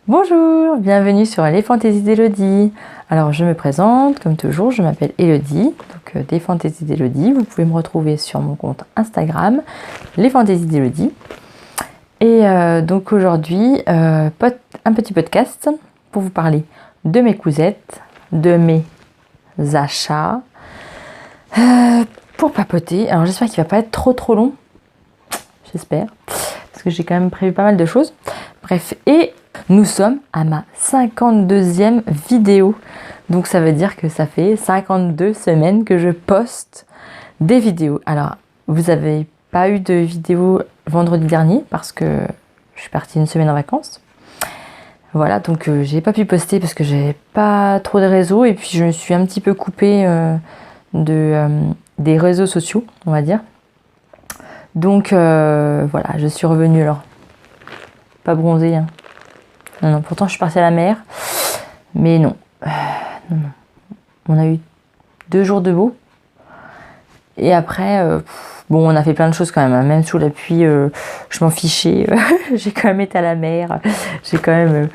Bonjour, bienvenue sur Les Fantaisies d'Élodie. Alors je me présente, comme toujours, je m'appelle Élodie, donc des Fantaisies d'Élodie. Vous pouvez me retrouver sur mon compte Instagram, Les Fantaisies d'Élodie. Et donc aujourd'hui, un petit podcast pour vous parler de mes cousettes, de mes achats, pour papoter. Alors j'espère qu'il ne va pas être trop long, j'espère, parce que j'ai quand même prévu pas mal de choses. Bref, et nous sommes à ma 52e vidéo. Donc ça veut dire que ça fait 52 semaines que je poste des vidéos. Alors, vous n'avez pas eu de vidéo vendredi dernier parce que je suis partie une semaine en vacances. Voilà, donc j'ai pas pu poster parce que j'avais pas trop de réseaux et puis je me suis un petit peu coupée des réseaux sociaux, on va dire. Donc voilà, je suis revenue alors. Pas bronzée, hein. Non, pourtant je suis partie à la mer, mais non. Non. On a eu 2 jours de beau. Et après, bon, on a fait plein de choses quand même, hein. Même sous la pluie, je m'en fichais. J'ai quand même été à la mer, j'ai quand même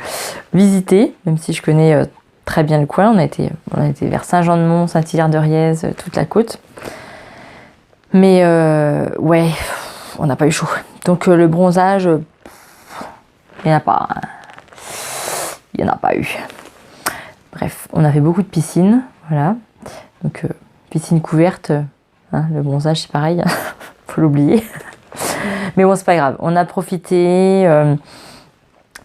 visité, même si je connais très bien le coin. On a été vers Saint-Jean-de-Mont, Saint-Hilaire-de-Riez, toute la côte. Mais ouais, on n'a pas eu chaud. Donc le bronzage, il n'y en a pas. Il n'y en a pas eu. Bref, on a fait beaucoup de piscines, voilà. Donc piscine couverte, hein, le bronzage c'est pareil, faut l'oublier. Mais bon, c'est pas grave, on a profité,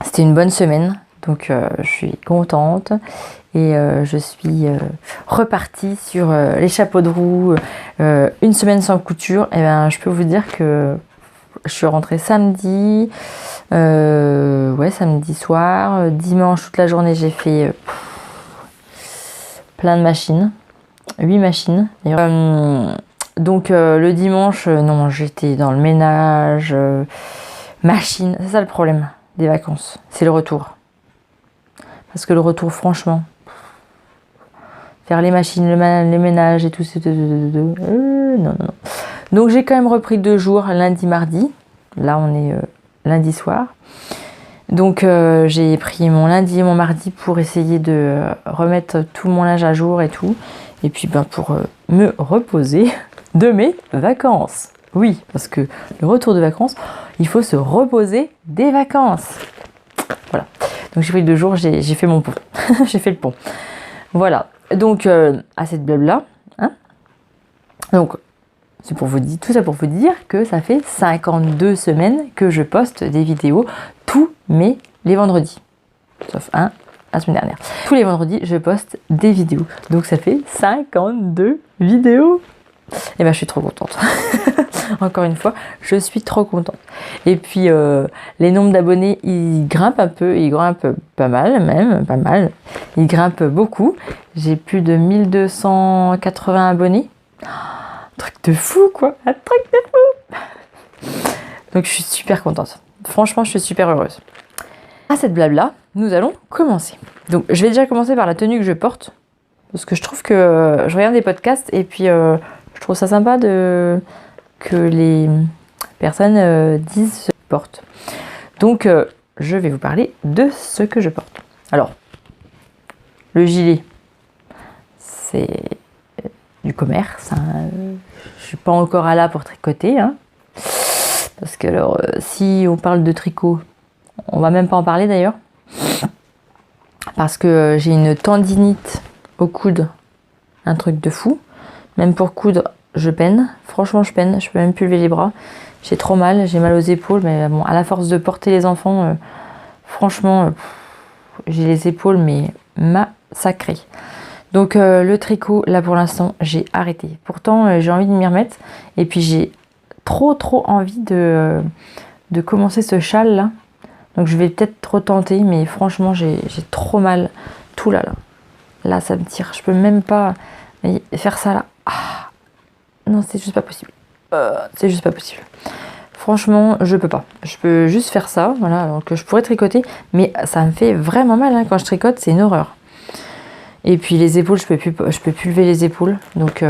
c'était une bonne semaine, donc je suis contente. Et je suis repartie sur les chapeaux de roue, une semaine sans couture. Et ben, je peux vous dire que je suis rentrée samedi, samedi soir, dimanche toute la journée j'ai fait plein de machines, 8 machines. Donc le dimanche, non, j'étais dans le ménage, machine, c'est ça le problème des vacances, c'est le retour. Parce que le retour, franchement, faire les machines, les ménages et tout, non. Donc j'ai quand même repris 2 jours, lundi, mardi. Là on est lundi soir. Donc j'ai pris mon lundi et mon mardi pour essayer de remettre tout mon linge à jour et tout. Et puis pour me reposer de mes vacances. Oui, parce que le retour de vacances, il faut se reposer des vacances. Voilà. Donc j'ai pris 2 jours, j'ai fait mon pont. J'ai fait le pont. Voilà. Donc assez de blabla. Hein. Donc c'est pour vous dire, tout ça pour vous dire que ça fait 52 semaines que je poste des vidéos les vendredis. Sauf un, la semaine dernière. Tous les vendredis, je poste des vidéos. Donc ça fait 52 vidéos. Et ben je suis trop contente. Encore une fois, je suis trop contente. Et puis les nombres d'abonnés, ils grimpent un peu, ils grimpent pas mal même, pas mal. Ils grimpent beaucoup. J'ai plus de 1280 abonnés. Truc de fou quoi, un truc de fou. Donc je suis super contente. Franchement, je suis super heureuse. À cette blabla, nous allons commencer. Donc je vais déjà commencer par la tenue que je porte. Parce que je trouve que je regarde des podcasts et puis je trouve ça sympa que les personnes disent ce qu'ils portent. Donc je vais vous parler de ce que je porte. Alors, le gilet, c'est du commerce. Hein. Je suis pas encore à là pour tricoter. Hein. Parce que alors, si on parle de tricot, on va même pas en parler d'ailleurs. Parce que j'ai une tendinite au coude, un truc de fou. Même pour coudre, je peine. Franchement, je peine. Je peux même plus lever les bras. J'ai trop mal. J'ai mal aux épaules. Mais bon, à la force de porter les enfants, franchement, j'ai les épaules mais massacrées. Donc le tricot, là pour l'instant, j'ai arrêté. Pourtant, j'ai envie de m'y remettre. Et puis j'ai trop envie de commencer ce châle là. Donc je vais peut-être retenter, mais franchement j'ai trop mal. Tout là. Là ça me tire. Je peux même pas faire ça là. Ah. Non, c'est juste pas possible. C'est juste pas possible. Franchement, je peux pas. Je peux juste faire ça, voilà, alors que je pourrais tricoter, mais ça me fait vraiment mal hein. Quand je tricote, c'est une horreur. Et puis les épaules, je peux plus lever les épaules. Donc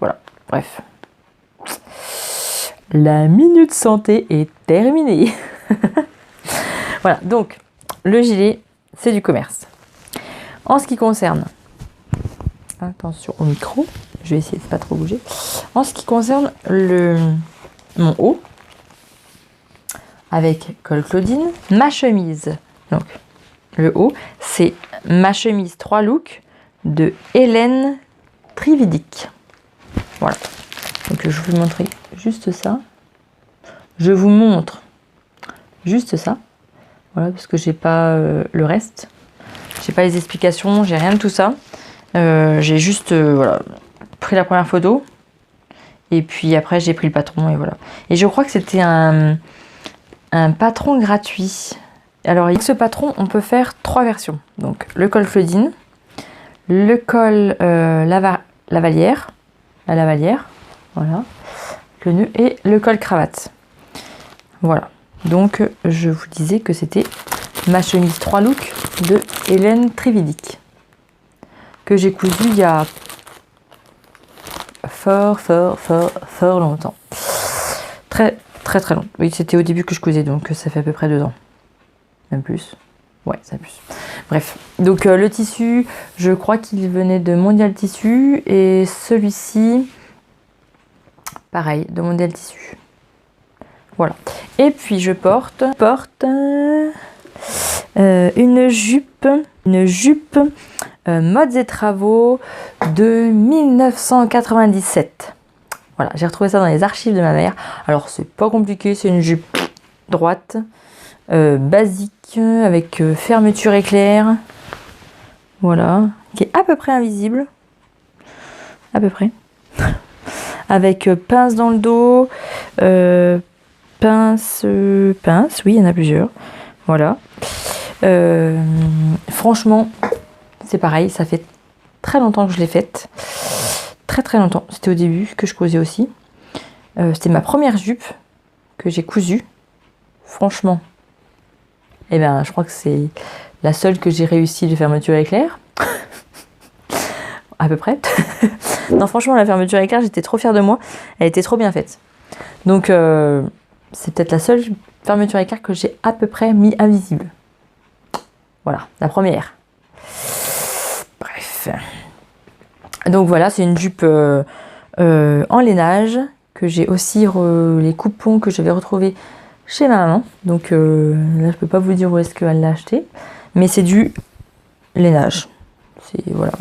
voilà, bref. La minute santé est terminée. Voilà, donc le gilet, c'est du commerce. En ce qui concerne, attention au micro, je vais essayer de pas trop bouger. En ce qui concerne mon haut, avec col Claudine, ma chemise, donc le haut, c'est ma chemise 3 looks de Hélène Trividic. Voilà, donc je vais vous montrer juste ça. Je vous montre juste ça. Voilà, parce que j'ai pas le reste. J'ai pas les explications, j'ai rien de tout ça. J'ai juste voilà, pris la première photo. Et puis après, j'ai pris le patron et voilà. Et je crois que c'était un patron gratuit. Alors, avec ce patron, on peut faire 3 versions. Donc, le col Claudine, le col lavalière, la lavalière, voilà, le nœud et le col cravate. Voilà. Donc, je vous disais que c'était ma chemise 3 looks de Hélène Trividic que j'ai cousu il y a fort longtemps. Très long. Oui, c'était au début que je cousais, donc ça fait à peu près 2 ans. Même plus. Ouais, ça plus. Bref. Donc le tissu, je crois qu'il venait de Mondial Tissu et celui-ci, pareil, de Mondial Tissu. Voilà. Et puis je porte une jupe Modes et Travaux de 1997. Voilà, j'ai retrouvé ça dans les archives de ma mère. Alors c'est pas compliqué, c'est une jupe droite, basique, avec fermeture éclair. Voilà, qui est à peu près invisible. À peu près. Avec pince dans le dos, pince, oui, il y en a plusieurs. Voilà. Franchement, c'est pareil, ça fait très longtemps que je l'ai faite. Très longtemps. C'était au début que je cousais aussi. C'était ma première jupe que j'ai cousue. Franchement, eh ben, je crois que c'est la seule que j'ai réussi de fermeture éclair. À peu près. Non, franchement, la fermeture éclair, j'étais trop fière de moi. Elle était trop bien faite. Donc, c'est peut-être la seule fermeture éclair que j'ai à peu près mis invisible. Voilà, la première. Bref. Donc voilà, c'est une jupe en lainage que j'ai aussi les coupons que j'avais retrouvés chez ma maman. Donc là, je peux pas vous dire où est-ce qu'elle l'a acheté, mais c'est du lainage. C'est voilà,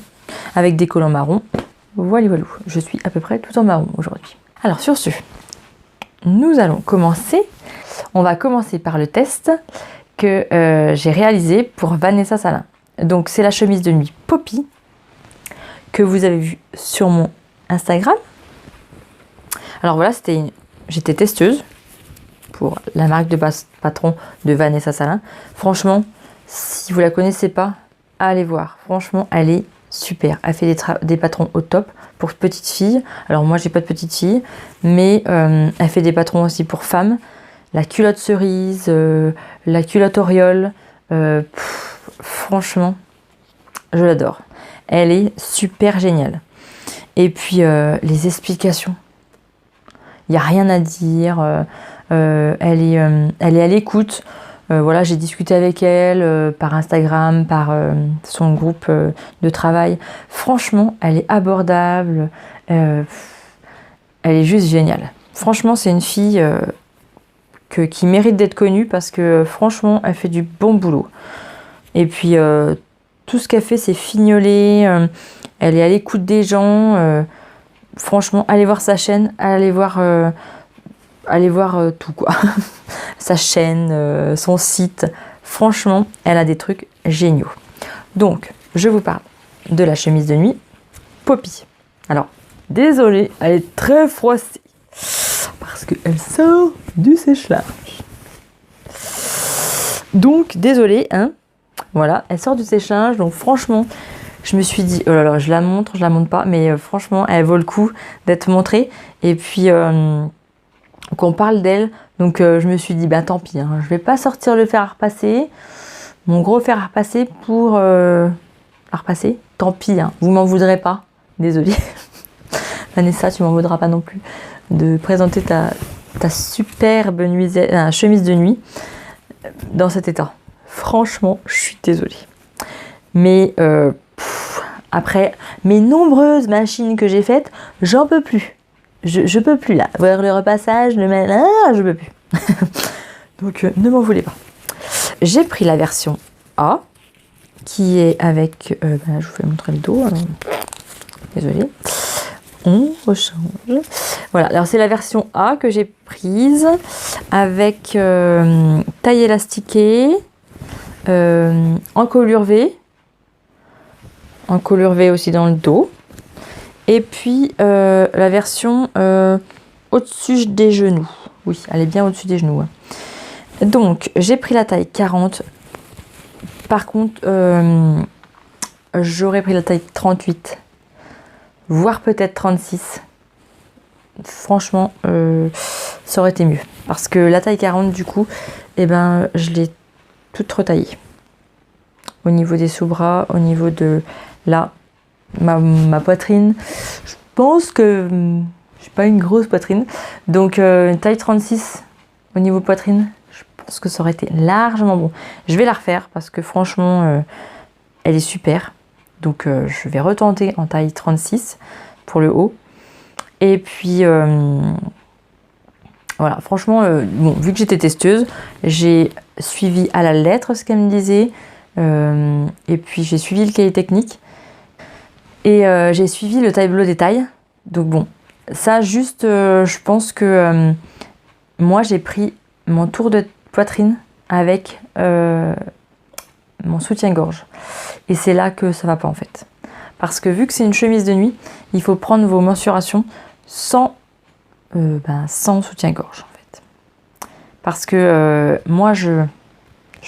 avec des collants marron. Voilà. Je suis à peu près tout en marron aujourd'hui. Alors sur ce, nous allons commencer. On va commencer par le test que j'ai réalisé pour Vanessa Salin. Donc c'est la chemise de nuit Poppy que vous avez vu sur mon Instagram. Alors voilà, j'étais testeuse pour la marque de patron de Vanessa Salin. Franchement, si vous la connaissez pas, allez voir. Franchement, elle est super. Elle fait des patrons au top pour petites filles. Alors moi, j'ai pas de petite fille, mais elle fait des patrons aussi pour femmes. La culotte cerise, la culotte auréole. Franchement, je l'adore. Elle est super géniale. Et puis, les explications. Il n'y a rien à dire. Elle est à l'écoute. Voilà, j'ai discuté avec elle par Instagram, par son groupe de travail. Franchement, elle est abordable. Elle est juste géniale. Franchement, c'est une fille qui mérite d'être connue parce que franchement, elle fait du bon boulot. Et puis, tout ce qu'elle fait, c'est fignoler. Elle est à l'écoute des gens. Franchement, allez voir sa chaîne. Allez voir tout, quoi. Sa chaîne, son site. Franchement, elle a des trucs géniaux. Donc, je vous parle de la chemise de nuit Poppy. Alors, désolée, elle est très froissée. Parce qu'elle sort du sèche-linge. Donc, désolée, hein. Voilà, elle sort du sèche-linge, donc franchement, je me suis dit, oh là là, je la montre pas, mais franchement, elle vaut le coup d'être montrée. Et puis, qu'on parle d'elle, donc je me suis dit, bah tant pis, hein, je vais pas sortir le fer à repasser, mon gros fer à repasser pour à repasser, tant pis, hein, vous m'en voudrez pas, désolée. Vanessa, tu m'en voudras pas non plus de présenter ta superbe chemise de nuit. dans cet état. Franchement, je suis désolée. Mais après, mes nombreuses machines que j'ai faites, j'en peux plus. Je peux plus là. Voir le repassage, je peux plus. Donc ne m'en voulez pas. J'ai pris la version A, qui est avec... je vous fais montrer le dos. Désolée. On rechange. Voilà, alors c'est la version A que j'ai prise avec taille élastiquée, encolure V aussi dans le dos, et puis la version au-dessus des genoux. Oui, elle est bien au-dessus des genoux. Donc j'ai pris la taille 40. Par contre, j'aurais pris la taille 38, voire peut-être 36. Franchement, ça aurait été mieux. Parce que la taille 40, du coup, je l'ai toute retaillée. Au niveau des sous-bras, au niveau de là, ma poitrine. Je pense que je n'ai pas une grosse poitrine. Donc, taille 36 au niveau poitrine, je pense que ça aurait été largement bon. Je vais la refaire parce que franchement, elle est super. Donc, je vais retenter en taille 36 pour le haut. Et puis, voilà, franchement, vu que j'étais testeuse, j'ai suivi à la lettre ce qu'elle me disait. Et puis, j'ai suivi le cahier technique. Et j'ai suivi le tableau des tailles. Donc bon, ça juste, je pense que moi, j'ai pris mon tour de poitrine avec mon soutien-gorge. Et c'est là que ça va pas en fait. Parce que vu que c'est une chemise de nuit, il faut prendre vos mensurations sans soutien-gorge en fait. Parce que moi je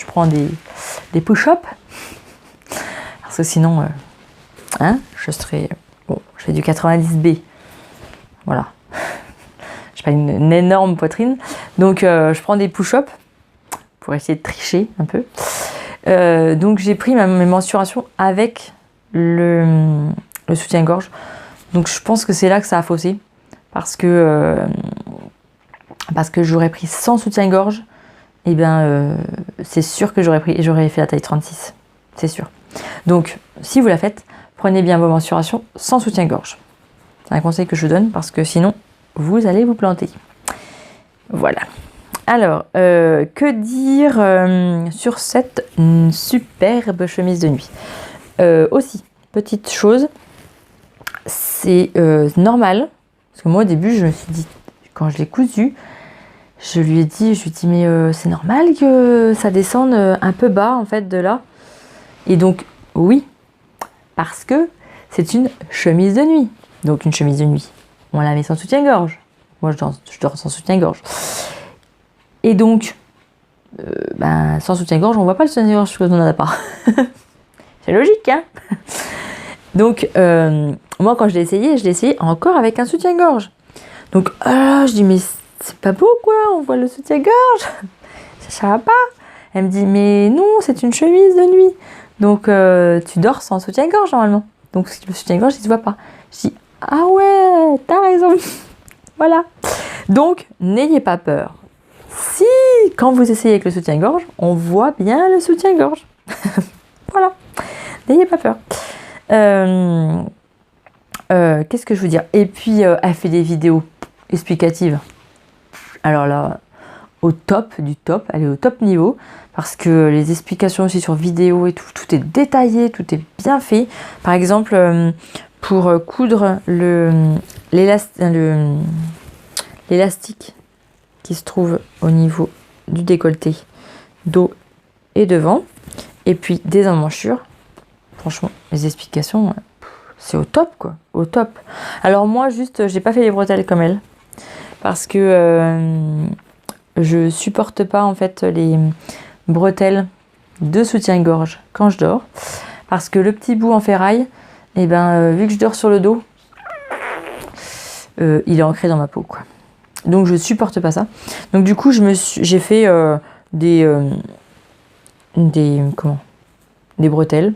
prends des push-ups. Parce que sinon, je serais... Bon, je fais du 90B. Voilà. J'ai pas une énorme poitrine. Donc je prends des push-ups pour essayer de tricher un peu. Donc j'ai pris mes mensurations avec le soutien-gorge. Donc je pense que c'est là que ça a faussé. Parce que j'aurais pris sans soutien-gorge, c'est sûr que j'aurais fait la taille 36. C'est sûr. Donc, si vous la faites, prenez bien vos mensurations sans soutien-gorge. C'est un conseil que je donne parce que sinon, vous allez vous planter. Voilà. Alors, que dire sur cette superbe chemise de nuit ? Aussi, petite chose, c'est normal. Parce que moi, au début, je me suis dit, quand je l'ai cousue, je lui ai dit, mais c'est normal que ça descende un peu bas, en fait, de là. Et donc, oui, parce que c'est une chemise de nuit. Donc, une chemise de nuit, on la met sans soutien-gorge. Moi, je dors sans soutien-gorge. Et donc, sans soutien-gorge, on voit pas le soutien-gorge parce qu'on n'en a pas. C'est logique, hein. Donc, moi, quand je l'ai essayé encore avec un soutien-gorge. Donc, je dis, mais c'est pas beau, quoi, on voit le soutien-gorge. Ça va pas. Elle me dit, mais non, c'est une chemise de nuit. Donc, tu dors sans soutien-gorge, normalement. Donc, le soutien-gorge, il se voit pas. Je dis, ah ouais, t'as raison. Voilà. Donc, n'ayez pas peur. Si, quand vous essayez avec le soutien-gorge, on voit bien le soutien-gorge. Voilà. N'ayez pas peur. Qu'est-ce que je veux dire ? Et puis, elle fait des vidéos explicatives. Alors là, au top du top, elle est au top niveau. Parce que les explications aussi sur vidéo et tout est détaillé, tout est bien fait. Par exemple, pour coudre l'élastique qui se trouve au niveau du décolleté, dos et devant, et puis des emmanchures. Franchement, les explications, c'est au top, quoi, au top. Alors moi, juste, j'ai pas fait les bretelles comme elle, parce que je supporte pas en fait les bretelles de soutien-gorge quand je dors, parce que le petit bout en ferraille, vu que je dors sur le dos, il est ancré dans ma peau, quoi. Donc je supporte pas ça. Donc du coup, j'ai fait des bretelles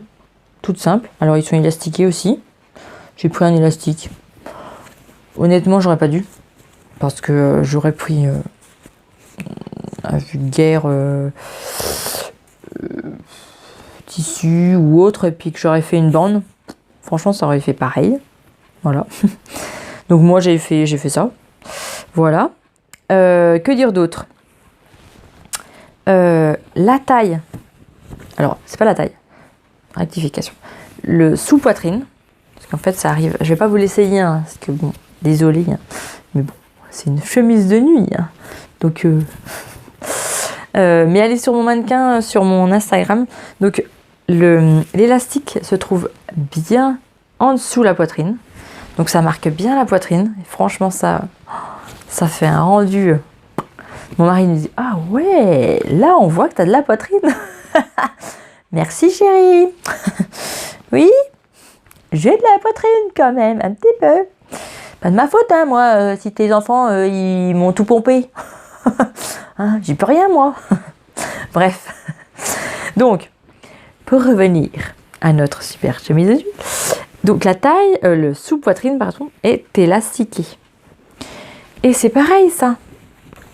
toutes simples. Alors ils sont élastiqués aussi. J'ai pris un élastique. Honnêtement, j'aurais pas dû, parce que j'aurais pris vulgaire tissu ou autre, et puis que j'aurais fait une bande, franchement ça aurait fait pareil. Voilà. Donc moi j'ai fait ça. Voilà. Que dire d'autre? La taille. Alors, c'est pas la taille. Rectification. Le sous-poitrine. Parce qu'en fait, ça arrive. Je vais pas vous l'essayer, hein, parce que bon, désolé. Hein, mais bon, c'est une chemise de nuit. Hein, donc, mais elle est sur mon mannequin, sur mon Instagram. Donc, l'élastique se trouve bien en dessous la poitrine. Donc, ça marque bien la poitrine. Et franchement, ça fait un rendu. Mon mari me dit: ah ouais, là on voit que t'as de la poitrine. Merci chérie. Oui, j'ai de la poitrine quand même, un petit peu. Pas de ma faute, hein, moi, si tes enfants ils m'ont tout pompé. Hein, j'y peux rien, moi. Bref. Donc, pour revenir à notre super chemise de nuit. Donc la taille, le sous-poitrine, pardon, est élastiqué. Et c'est pareil, ça.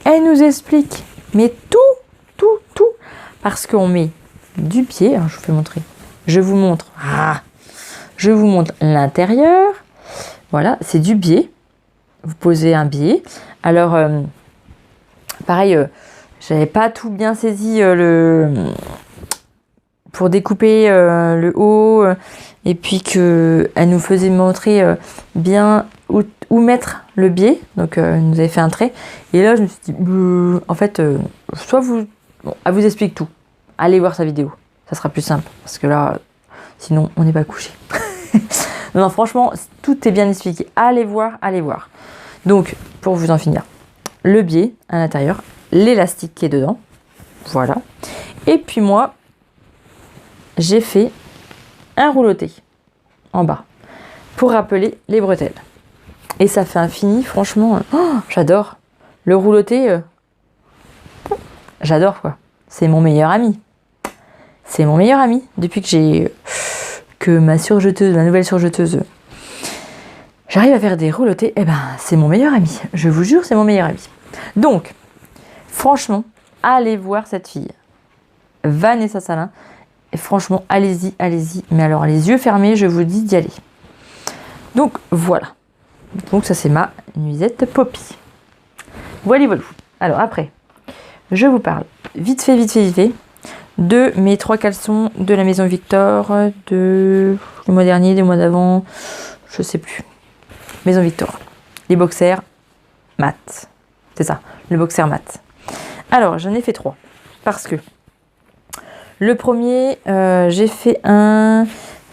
Elle nous explique, mais tout. Parce qu'on met du pied, alors je vous fais montrer. Je vous montre l'intérieur. Voilà, c'est du biais. Vous posez un biais. Alors, pareil, j'avais pas tout bien saisi pour découper le haut. Et puis qu'elle nous faisait montrer bien où mettre le biais. Donc, elle nous avait fait un trait. Et là, je me suis dit, en fait, soit vous... Bon, elle vous explique tout. Allez voir sa vidéo. Ça sera plus simple. Parce que là, sinon, on n'est pas couché. Non, franchement, tout est bien expliqué. Allez voir. Donc, pour vous en finir, le biais à l'intérieur, l'élastique qui est dedans. Voilà. Et puis moi, j'ai fait un rouloté en bas pour rappeler les bretelles. Et ça fait un fini, franchement, j'adore. Le rouloté, j'adore quoi. C'est mon meilleur ami. Depuis que ma nouvelle surjeteuse, j'arrive à faire des roulotés, c'est mon meilleur ami. Je vous jure, c'est mon meilleur ami. Donc, franchement, allez voir cette fille. Vanessa Salin. Et franchement, allez-y. Mais alors, les yeux fermés, je vous dis d'y aller. Donc, voilà. Donc, ça, c'est ma nuisette Poppy. Voilà. Alors, après, je vous parle vite fait de mes 3 caleçons de la maison Victor du mois dernier, du mois d'avant, je sais plus. Maison Victor. Les boxers mat. C'est ça, le boxer mat. Alors, j'en ai fait 3. Parce que le premier, j'ai fait un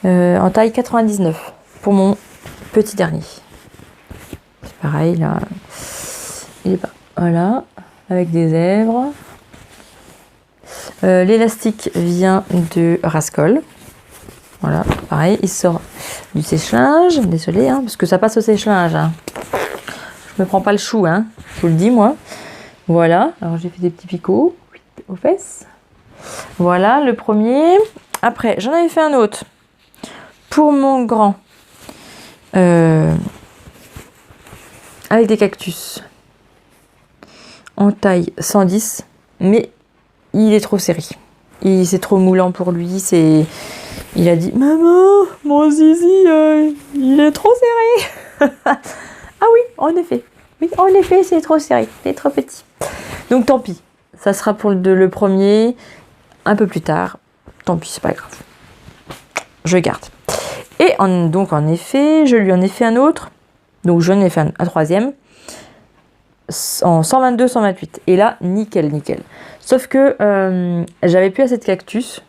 en taille 99 pour mon petit dernier. C'est pareil, là. Il est pas. Voilà, avec des zèbres. L'élastique vient de Rascol. Voilà, pareil, il sort du sèche-linge. Désolée, hein, parce que ça passe au sèche-linge. Hein. Je me prends pas le chou, hein, je vous le dis, moi. Voilà, alors j'ai fait des petits picots aux fesses. Voilà, le premier. Après, j'en avais fait un autre pour mon grand. Avec des cactus. En taille 110, mais il est trop serré. C'est trop moulant pour lui. Il a dit: maman, mon zizi, il est trop serré. Ah oui, en effet. Oui, en effet, c'est trop serré. Il est trop petit. Donc tant pis. Ça sera pour le premier un peu plus tard. Tant pis, c'est pas grave. Je garde. Et donc en effet, je lui en ai fait un autre. Donc je lui en ai fait un troisième. En 122, 128. Et là, nickel. Sauf que j'avais plus assez de cactus.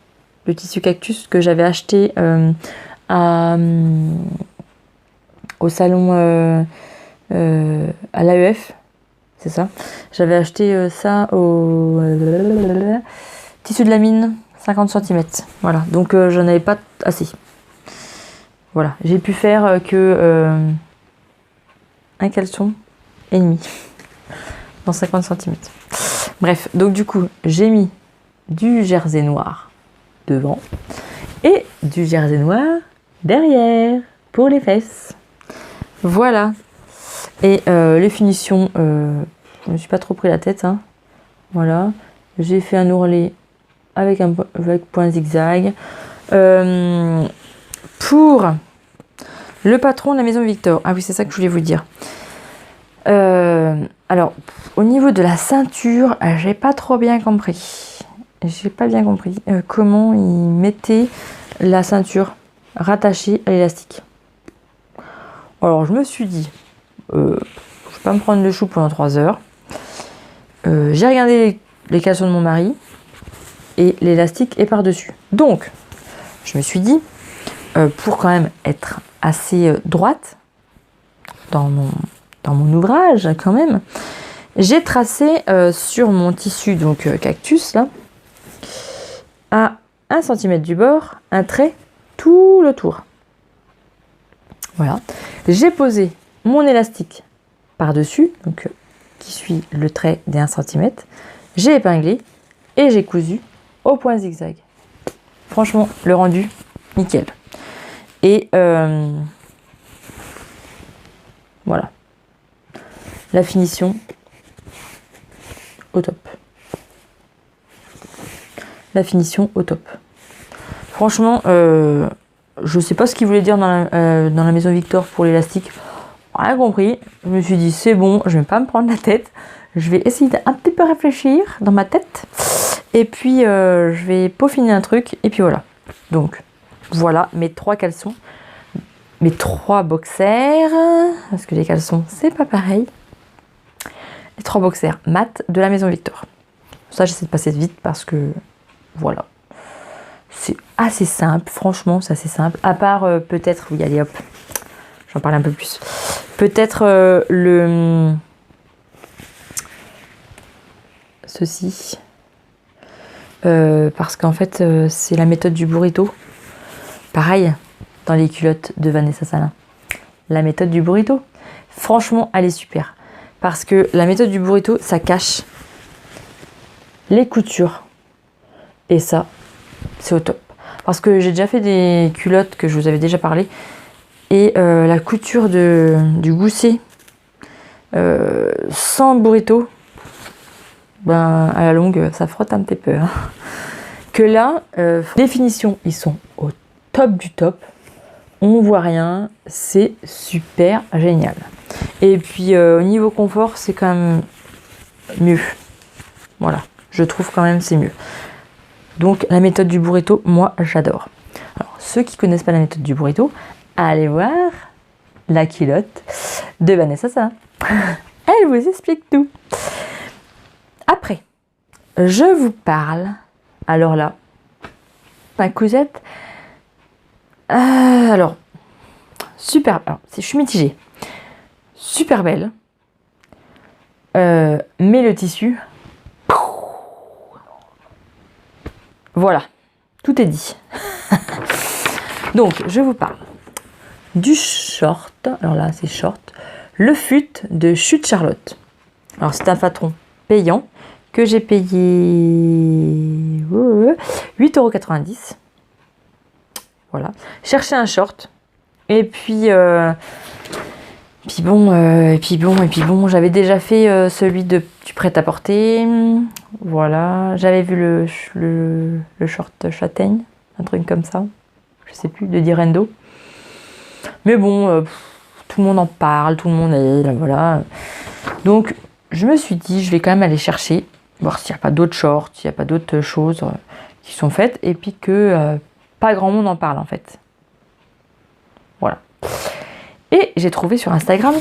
Le tissu cactus que j'avais acheté au salon à l'AEF. C'est ça. J'avais acheté ça au tissu de la mine, 50 cm. Voilà. Donc j'en avais pas assez. Voilà. J'ai pu faire que un caleçon et demi. Dans 50 cm. Bref, donc du coup, j'ai mis du jersey noir devant et du jersey noir derrière pour les fesses. Voilà. Et les finitions, je me suis pas trop pris la tête. Hein. Voilà. J'ai fait un ourlet avec point zigzag. Pour le patron de la maison Victor. Ah oui, c'est ça que je voulais vous dire. Alors, au niveau de la ceinture, j'ai pas trop bien compris. J'ai pas bien compris comment il mettait la ceinture rattachée à l'élastique. Alors, je me suis dit, je vais pas me prendre le chou pendant 3 heures. J'ai regardé les caleçons de mon mari et l'élastique est par-dessus. Donc, je me suis dit, pour quand même être assez droite dans mon ouvrage quand même, j'ai tracé sur mon tissu donc cactus là, à 1 cm du bord, un trait tout le tour. Voilà. J'ai posé mon élastique par-dessus, donc qui suit le trait des 1 cm. J'ai épinglé et j'ai cousu au point zigzag. Franchement, le rendu, nickel. Et voilà. La finition, au top. La finition, au top. Franchement, je sais pas ce qu'il voulait dire dans la maison Victor pour l'élastique. Rien compris. Je me suis dit, c'est bon, je vais pas me prendre la tête. Je vais essayer d'un petit peu réfléchir dans ma tête. Et puis, je vais peaufiner un truc. Et puis voilà. Donc, voilà mes 3 caleçons. Mes 3 boxers. Parce que les caleçons, c'est pas pareil. Les 3 boxers mat de la maison Victor. Ça, j'essaie de passer vite parce que, voilà. C'est assez simple. Franchement, c'est assez simple. À part, peut-être, oui, allez hop. J'en parle un peu plus. Peut-être ceci. Parce qu'en fait, c'est la méthode du burrito. Pareil, dans les culottes de Vanessa Salin. La méthode du burrito. Franchement, elle est super. Parce que la méthode du burrito, ça cache les coutures. Et ça, c'est au top. Parce que j'ai déjà fait des culottes que je vous avais déjà parlé. Et la couture du gousset sans burrito, ben, à la longue, ça frotte un petit peu. Hein. Que là, les finitions, ils sont au top du top. On voit rien, c'est super génial. Et puis, au niveau confort, c'est quand même mieux. Voilà, je trouve quand même c'est mieux. Donc, la méthode du burrito, moi, j'adore. Alors, ceux qui connaissent pas la méthode du burrito, allez voir la culotte de Vanessa Salin. Elle vous explique tout. Après, je vous parle, alors là, ma cousette, alors, super, alors, je suis mitigée, super belle, mais le tissu, voilà, tout est dit. Donc, je vous parle du short, alors là, c'est short, le fut de Chute Charlotte. Alors, c'est un patron payant que j'ai payé 8,90 €. Voilà. Chercher un short. Et puis, bon, j'avais déjà fait celui du prêt-à-porter. Voilà. J'avais vu le short châtaigne, un truc comme ça. Je sais plus, de Direndo. Mais bon, tout le monde en parle, tout le monde est là, voilà. Donc, je me suis dit, je vais quand même aller chercher, voir s'il n'y a pas d'autres shorts, s'il n'y a pas d'autres choses qui sont faites, et puis que pas grand monde en parle en fait. Voilà. Et j'ai trouvé sur Instagram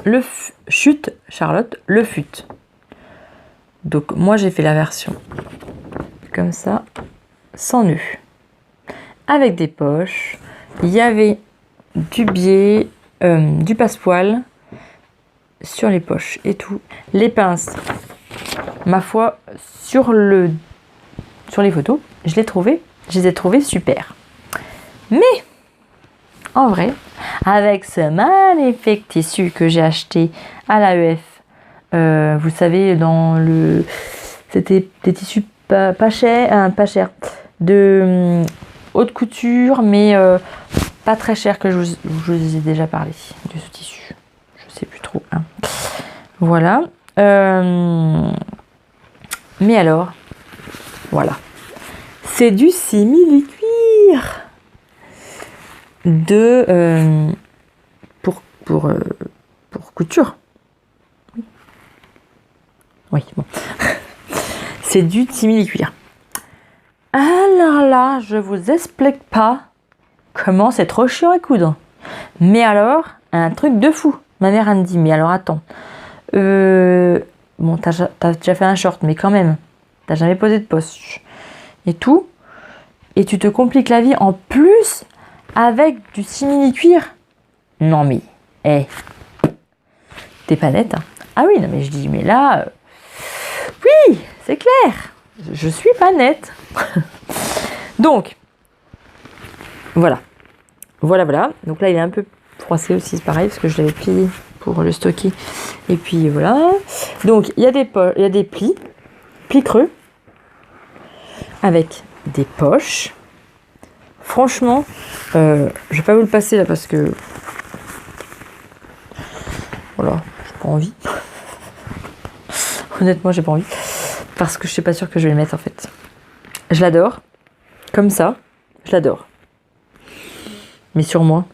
le Chute Charlotte, le fut. Donc moi j'ai fait la version comme ça, sans nœud, avec des poches. Il y avait du biais, du passepoil sur les poches et tout. Les pinces, ma foi, sur les photos, je les ai trouvées super. Mais, en vrai, avec ce magnifique tissu que j'ai acheté à l'AEF, vous savez, c'était des tissus pas chers, de haute couture, mais pas très cher, que je vous ai déjà parlé de ce tissu. Je sais plus trop. Hein. Voilà. Mais alors, voilà. C'est du simili-cuir pour couture. Oui, bon. C'est du simili-cuir. Alors là, je vous explique pas comment c'est trop chiant à coudre. Mais alors, un truc de fou. Ma mère, elle me dit, mais alors attends. Bon, t'as déjà fait un short, mais quand même. T'as jamais posé de poche. Et tout. Et tu te compliques la vie en plus avec du simili-cuir. Non mais, t'es pas nette. Hein. Ah oui, non mais je dis, mais là, oui, c'est clair. Je suis pas nette. Donc, voilà. Voilà. Donc là, il est un peu froissé aussi, c'est pareil, parce que je l'avais plié pour le stocker. Et puis voilà. Donc, il y a des plis creux, avec des poches. Franchement, je vais pas vous le passer là parce que voilà, j'ai pas envie. Honnêtement, j'ai pas envie parce que je suis pas sûre que je vais le mettre en fait. Je l'adore, comme ça, je l'adore. Mais sur moi,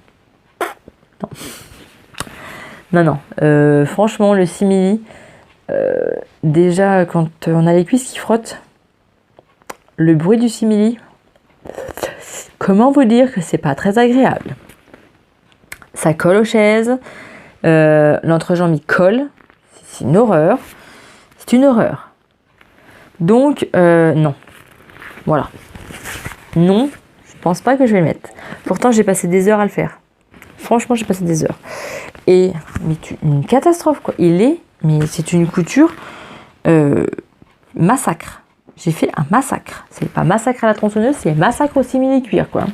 non. Franchement, le simili, déjà quand on a les cuisses qui frottent, le bruit du simili. Comment vous dire que c'est pas très agréable? Ça colle aux chaises, l'entrejambe il colle, c'est une horreur. C'est une horreur. Donc, non. Voilà. Non, je pense pas que je vais le mettre. Pourtant, j'ai passé des heures à le faire. Franchement, j'ai passé des heures. Et, mais une catastrophe, quoi. Mais c'est une couture massacre. J'ai fait un massacre. C'est pas massacre à la tronçonneuse, c'est massacre au simili-cuir, quoi.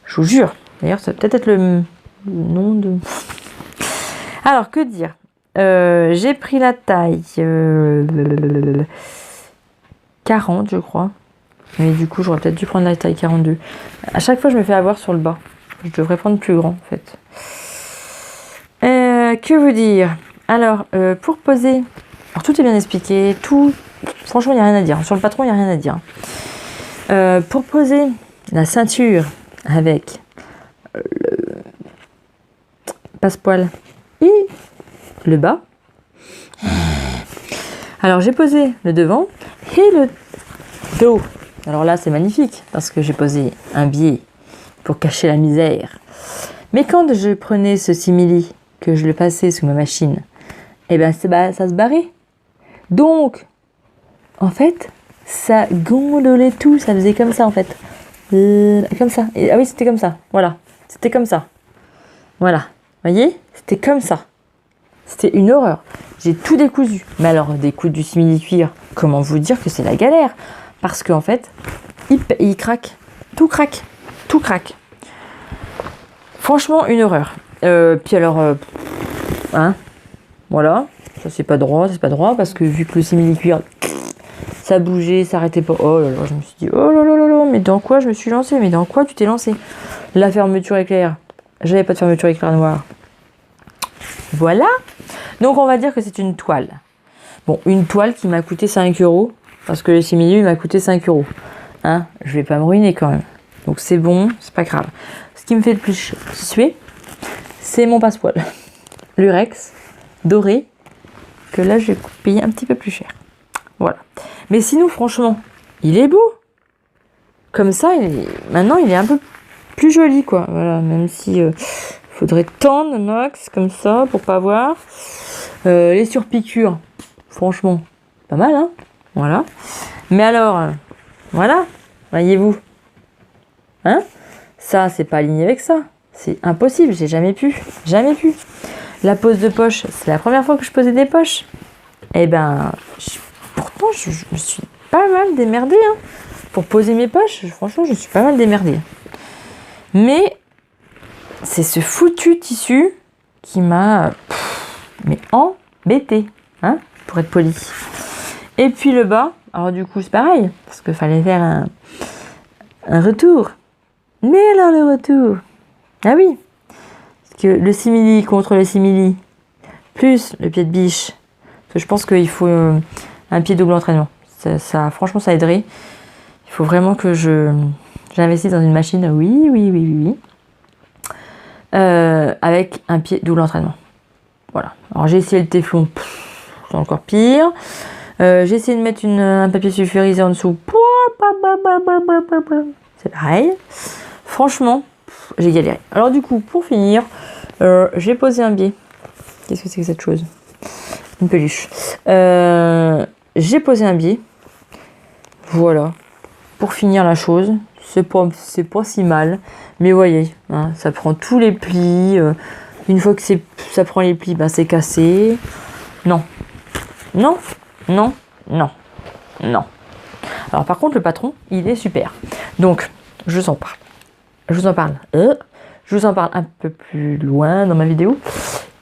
Je vous jure. D'ailleurs, ça va peut-être être le nom de... Alors, que dire? J'ai pris la taille 40, je crois. Mais du coup, j'aurais peut-être dû prendre la taille 42. À chaque fois, je me fais avoir sur le bas. Je devrais prendre plus grand, en fait. Que vous dire? Alors, pour poser... Alors, tout est bien expliqué. Tout... Franchement, il n'y a rien à dire. Sur le patron, il n'y a rien à dire. Pour poser la ceinture avec le passepoil et le bas. Alors, j'ai posé le devant et le dos. Alors là, c'est magnifique parce que j'ai posé un biais pour cacher la misère. Mais quand je prenais ce simili, que je le passais sous ma machine, et ben ça se barrait. Donc, en fait, ça gondolait tout, ça faisait comme ça en fait. Comme ça. Et, ah oui, c'était comme ça. Voilà. C'était comme ça. Voilà. Voyez? C'était comme ça. C'était une horreur. J'ai tout décousu. Mais alors, découdre du simili-cuir, comment vous dire que c'est la galère? Parce qu'en fait, il craque. Tout craque. Tout craque. Franchement, une horreur. Puis alors, voilà. Ça, c'est pas droit, parce que vu que le simili-cuir, ça bougeait, ça arrêtait pas. Oh là là, je me suis dit, oh là là là là, mais dans quoi je me suis lancée? Mais dans quoi tu t'es lancée? La fermeture éclair. J'avais pas de fermeture éclair noire. Voilà. Donc, on va dire que c'est une toile. Bon, une toile qui m'a coûté 5 €. Parce que le simili, il m'a coûté 5 €. Hein, je vais pas me ruiner quand même. Donc, c'est bon, c'est pas grave. Ce qui me fait le plus suer, c'est mon passepoil. Lurex, doré, que là, je vais payer un petit peu plus cher. Voilà. Mais sinon, franchement, il est beau. Comme ça, maintenant, il est un peu plus joli, quoi. Voilà, même si faudrait tendre le max, comme ça, pour pas voir. Les surpiqûres, franchement, pas mal, hein. Voilà. Mais alors, voilà, voyez-vous. Hein? Ça, c'est pas aligné avec ça. C'est impossible, j'ai jamais pu. Jamais pu. La pose de poche, c'est la première fois que je posais des poches. Eh ben, pourtant, je me suis pas mal démerdée. Hein. Pour poser mes poches, franchement, je suis pas mal démerdée. Mais, c'est ce foutu tissu qui m'a embêtée, hein, pour être poli. Et puis le bas, alors du coup, c'est pareil, parce qu'il fallait faire un retour. Mais alors le retour, ah oui, parce que le simili contre le simili, plus le pied de biche, parce que je pense qu'il faut un pied double entraînement. Franchement, ça aiderait. Il faut vraiment que j'investisse dans une machine. Oui. Avec un pied double entraînement. Voilà. Alors, j'ai essayé le téflon. C'est encore pire. J'ai essayé de mettre un papier sulfurisé en dessous. C'est pareil. Franchement, j'ai galéré. Alors du coup, pour finir, j'ai posé un biais. Qu'est-ce que c'est que cette chose? Une peluche. J'ai posé un biais. Voilà. Pour finir la chose, c'est pas si mal. Mais voyez, hein, ça prend tous les plis. Une fois que ça prend les plis, bah, c'est cassé. Non. Alors par contre, le patron, il est super. Donc, je vous en parle. Je vous en parle un peu plus loin dans ma vidéo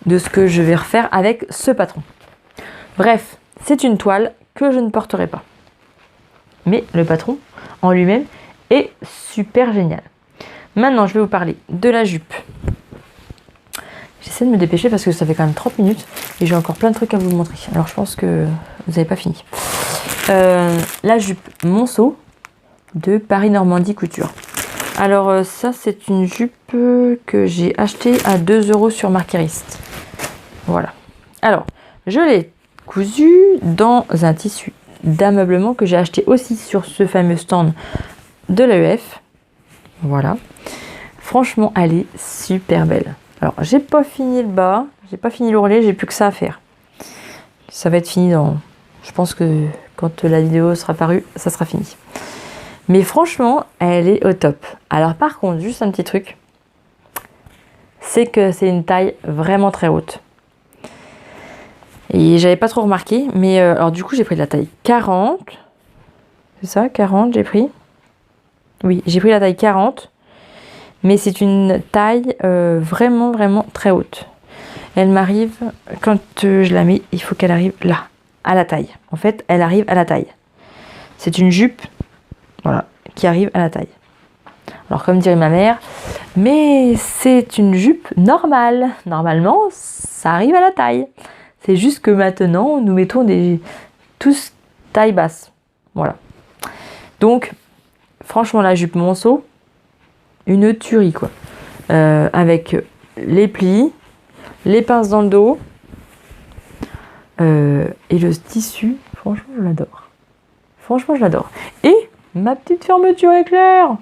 de ce que je vais refaire avec ce patron. Bref, c'est une toile que je ne porterai pas. Mais le patron en lui-même est super génial. Maintenant, je vais vous parler de la jupe. J'essaie de me dépêcher parce que ça fait quand même 30 minutes et j'ai encore plein de trucs à vous montrer. Alors je pense que vous n'avez pas fini. La jupe Monceau de Paris-Normandie Couture. Alors ça, c'est une jupe que j'ai achetée à 2 € sur Marqueriste. Voilà. Alors, je l'ai cousue dans un tissu d'ameublement que j'ai acheté aussi sur ce fameux stand de l'AEF. Voilà. Franchement, elle est super belle. Alors, j'ai pas fini le bas, j'ai pas fini l'ourlet, j'ai plus que ça à faire. Ça va être fini dans... Je pense que quand la vidéo sera parue, ça sera fini. Mais franchement, elle est au top. Alors par contre, juste un petit truc, c'est que c'est une taille vraiment très haute. Et j'avais pas trop remarqué, mais alors du coup, j'ai pris de la taille 40. C'est ça, 40, j'ai pris. Oui, j'ai pris la taille 40. Mais c'est une taille vraiment très haute. Elle m'arrive, quand je la mets, il faut qu'elle arrive là, à la taille. En fait, elle arrive à la taille. C'est une jupe, voilà, qui arrive à la taille. Alors, comme dirait ma mère, mais c'est une jupe normale. Normalement, ça arrive à la taille. C'est juste que maintenant, nous mettons tous taille basse. Voilà. Donc, franchement, la jupe Monceau, une tuerie, quoi. Avec les plis, les pinces dans le dos et le tissu. Franchement, je l'adore. Et ma petite fermeture éclair.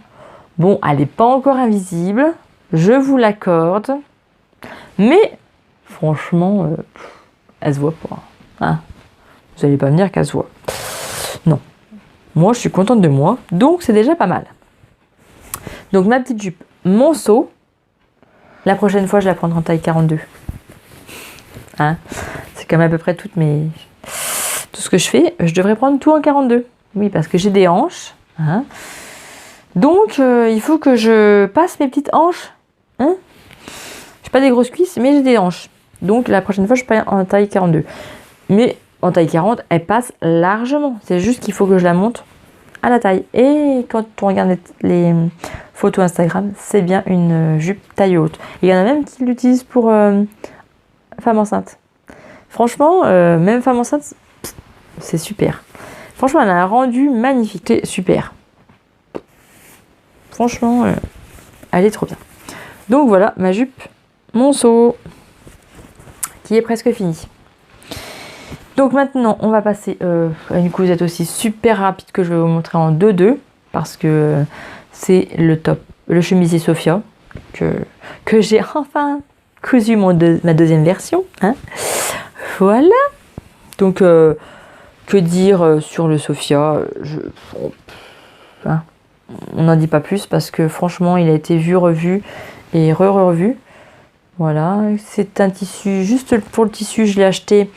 Bon, elle n'est pas encore invisible, je vous l'accorde, mais franchement, elle se voit pas. Hein, vous n'allez pas me dire qu'elle se voit. Non. Moi, je suis contente de moi, donc c'est déjà pas mal. Donc ma petite jupe Monceau, la prochaine fois je la prendrai en taille 42. Hein, c'est quand même à peu près tout ce que je fais. Je devrais prendre tout en 42. Oui, parce que j'ai des hanches. Hein. Donc il faut que je passe mes petites hanches. Hein. J'ai pas des grosses cuisses, mais j'ai des hanches. Donc la prochaine fois je prends en taille 42. Mais en taille 40, elle passe largement. C'est juste qu'il faut que je la monte à la taille. Et quand on regarde les photos Instagram, c'est bien une jupe taille haute. Il y en a même qui l'utilisent pour femme enceinte. Franchement, même femme enceinte, c'est super. Franchement, elle a un rendu magnifique. C'est super. Franchement, elle est trop bien. Donc voilà, ma jupe Monceau, qui est presque finie. Donc maintenant, on va passer à une cousette aussi super rapide que je vais vous montrer en 2-2 parce que c'est le top, le chemisier Sophia que j'ai enfin cousu ma deuxième version. Hein. Voilà. Donc, que dire sur le Sophia hein, on n'en dit pas plus parce que franchement, il a été vu, revu et revu. Voilà. C'est un tissu, juste pour le tissu, je l'ai acheté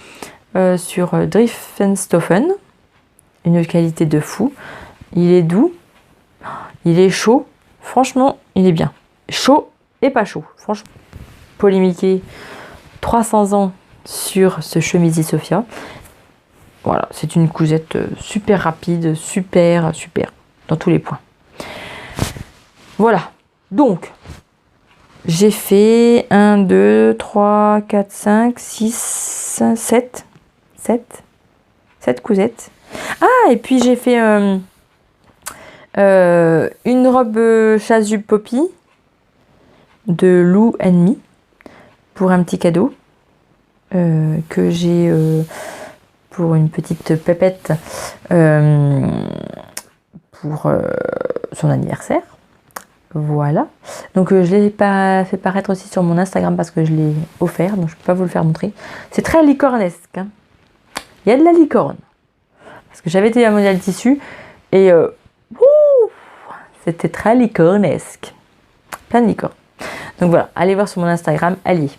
sur Drifenstoffen, une qualité de fou. Il est doux, il est chaud, franchement il est bien. Chaud et pas chaud, franchement. Polémiqué 300 ans sur ce chemisier Sophia. Voilà, c'est une cousette super rapide, super dans tous les points. Voilà, donc j'ai fait 1, 2, 3, 4, 5, 6, 7 cousettes. Ah, et puis j'ai fait une robe chasuble poppy de Lou Me pour un petit cadeau que j'ai pour une petite pépette pour son anniversaire. Voilà. Donc je l'ai pas fait paraître aussi sur mon Instagram parce que je l'ai offert, donc je peux pas vous le faire montrer. C'est très licornesque. Hein. Il y a de la licorne. Parce que j'avais été à Mondial Tissu et c'était très licornesque. Plein de licorne. Donc voilà, allez voir sur mon Instagram, allez.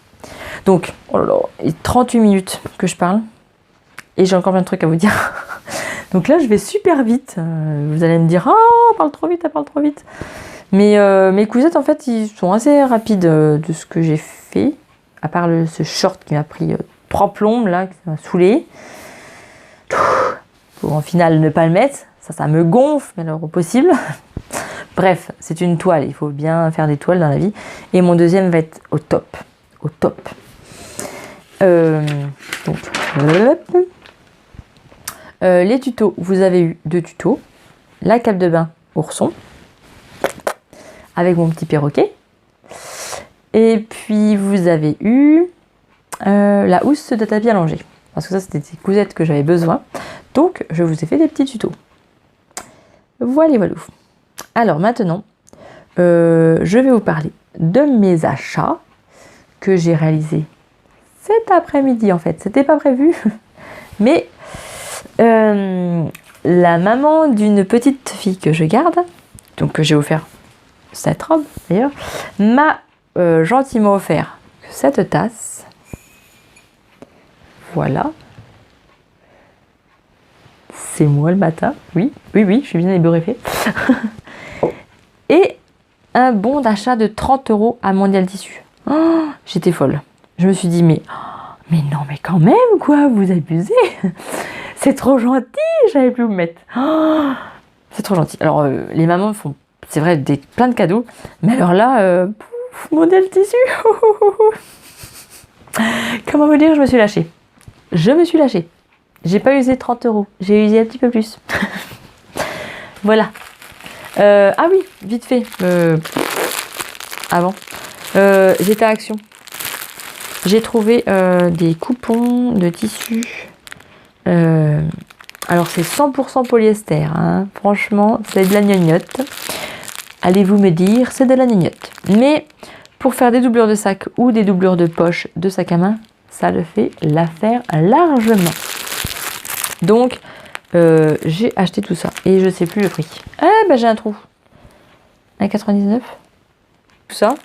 Donc, oh là là, il est 38 minutes que je parle. Et j'ai encore plein de trucs à vous dire. Donc là, je vais super vite. Vous allez me dire, oh, parle trop vite, elle parle trop vite. Mais mes cousettes, en fait, ils sont assez rapides de ce que j'ai fait. À part ce short qui m'a pris 3 plombes, là, qui m'a saoulé. Pour en final ne pas le mettre. Ça me gonfle, mais alors au possible. Bref, c'est une toile. Il faut bien faire des toiles dans la vie. Et mon deuxième va être au top. Au top. Donc, les tutos, vous avez eu 2 tutos. La cape de bain ourson avec mon petit perroquet. Et puis vous avez eu la housse de tapis allongé. Parce que ça, c'était des cousettes que j'avais besoin. Donc, je vous ai fait des petits tutos. Voilà, voilà. Alors maintenant, je vais vous parler de mes achats que j'ai réalisés cet après-midi en fait. C'était pas prévu. Mais la maman d'une petite fille que je garde, donc que j'ai offert cette robe d'ailleurs, m'a gentiment offert cette tasse. Voilà. C'est moi le matin. Oui, je suis bien ébouriffée. Et un bon d'achat de 30 € à Mondial Tissu. Oh, j'étais folle. Je me suis dit, mais non, mais quand même, quoi, vous abusez. C'est trop gentil, j'avais plus où me mettre. Oh, c'est trop gentil. Alors, les mamans font, c'est vrai, plein de cadeaux. Mais alors là, Mondial Tissu. Comment vous dire, je me suis lâchée. J'ai pas usé 30 €. J'ai usé un petit peu plus. Voilà. Ah oui, vite fait. Avant. J'étais à Action. J'ai trouvé des coupons de tissu. Alors c'est 100% polyester. Hein. Franchement, c'est de la gnognotte. Allez-vous me dire, c'est de la gnognotte. Mais pour faire des doublures de sac ou des doublures de poche de sac à main, ça le fait l'affaire largement. Donc, j'ai acheté tout ça. Et je sais plus le prix. Ah, bah j'ai un trou. 1,99 €. Tout ça.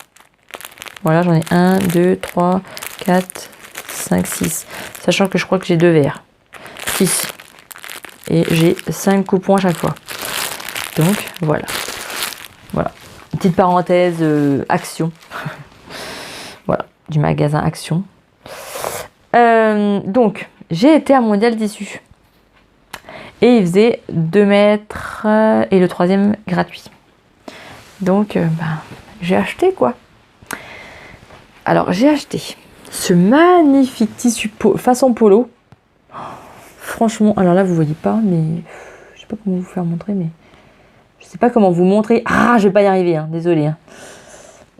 Voilà, j'en ai 1, 2, 3, 4, 5, 6. Sachant que je crois que j'ai 2 verres. 6. Et j'ai 5 coupons à chaque fois. Donc, voilà. Voilà. Une petite parenthèse Action. Voilà, du magasin Action. Donc, j'ai été à Mondial Tissu. Et il faisait 2 mètres et le 3e gratuit. Donc, j'ai acheté quoi. Alors, j'ai acheté ce magnifique tissu façon polo. Franchement, alors là, vous voyez pas, mais je sais pas comment vous faire montrer, mais je sais pas comment vous montrer. Ah, je vais pas y arriver, hein, désolé. Hein.